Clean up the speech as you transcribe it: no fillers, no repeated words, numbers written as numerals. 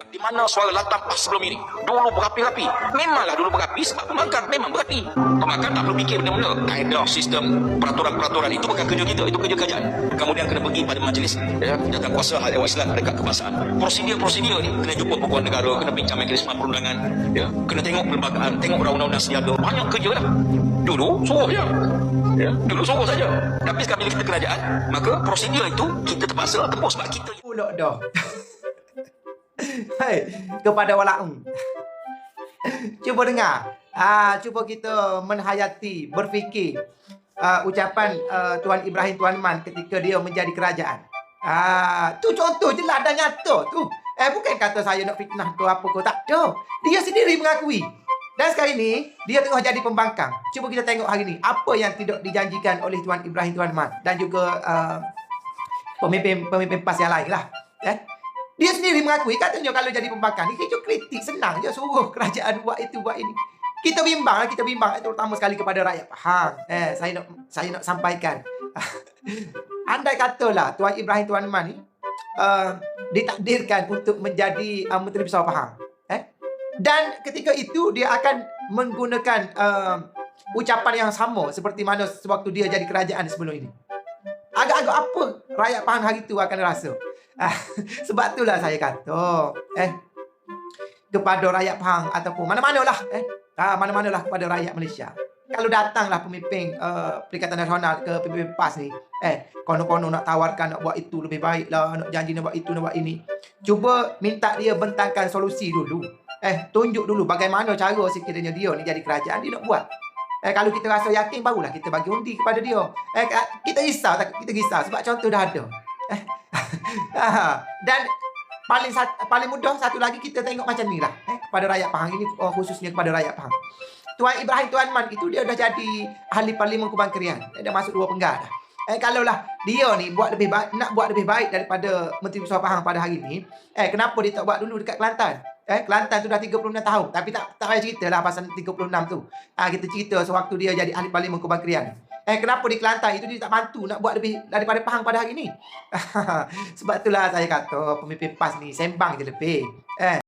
Di mana suara lantang PAS sebelum ini dulu berapi-rapi. Memanglah dulu berapi sebab pembangkang memang berapi. Pembangkang tak perlu fikir benda-benda. Kaedah, sistem, peraturan-peraturan itu bukan kerja kita, itu kerja kerajaan. Kemudian kena pergi pada majlis jawatan kuasa hal ehwal Islam dekat kebangsaan. Prosedur-prosedur ni kena jumpa pokok negara, kena bincang mekanisme perundangan, kena tengok perlembagaan, tengok undang-undang sejaga. Banyak kerja lah. Dulu suruh je. Dulu suruh saja. Tapi sekarang bila kita kerajaan, maka prosedur itu kita terpaksa tempuh sebab kita pulak dah. Hai, kepada walaum. Cuba dengar. Cuba kita menhayati, berfikir ucapan Tuan Ibrahim Tuan Man ketika dia menjadi kerajaan. Tu contoh je lah, dan nyata tu. Bukan kata saya nak fitnah ke apa ke, tak ada. Dia sendiri mengakui. Dan sekarang ni dia tengah jadi pembangkang. Cuba kita tengok hari ni apa yang tidak dijanjikan oleh Tuan Ibrahim Tuan Man dan juga pemimpin PAS yang lain lah. Dia sendiri mengakui, katanya kalau jadi pembangkang ni kita kritik, senang je suruh kerajaan buat itu, buat ini. Kita bimbang, terutama sekali kepada rakyat Pahang. Saya nak sampaikan. Andai katalah Tuan Ibrahim Tuan Man ni ditakdirkan untuk menjadi Menteri Besar Pahang. Dan ketika itu dia akan menggunakan ucapan yang sama seperti mana sewaktu dia jadi kerajaan sebelum ini. Agak-agak apa rakyat Pahang hari itu akan rasa? Sebab itulah saya kata kepada rakyat Pahang ataupun mana-manalah mana-manalah kepada rakyat Malaysia. Kalau datanglah pemimpin Perikatan Nasional ke pemimpin PAS ni, kono-kono nak tawarkan nak buat itu lebih baik lah, nak janji nak buat itu, nak buat ini. Cuba minta dia bentangkan solusi dulu. Tunjuk dulu bagaimana cara sekiranya dia ni jadi kerajaan dia nak buat. Kalau kita rasa yakin, barulah kita bagi undi kepada dia. Kita risau, kita risau sebab contoh dah ada. Dan paling mudah satu lagi kita tengok macam ni lah, kepada rakyat Pahang ini, khususnya kepada rakyat Pahang. Tuan Ibrahim Tuan Man itu dia dah jadi ahli Parlimen Kubang Krian. Dia dah masuk 2 penggal dah. Kalaulah dia ni nak buat lebih baik daripada Menteri Besar Pahang pada hari ni, kenapa dia tak buat dulu dekat Kelantan? Kelantan tu dah 36 tahun. Tapi tak payah cerita lah pasal 36 tu. Kita cerita sewaktu dia jadi ahli Parlimen Kubang Krian. Kenapa di Kelantan itu dia tak bantu nak buat lebih daripada Pahang pada hari ni? Sebab itulah saya kata pemimpin PAS ni sembang je lebih.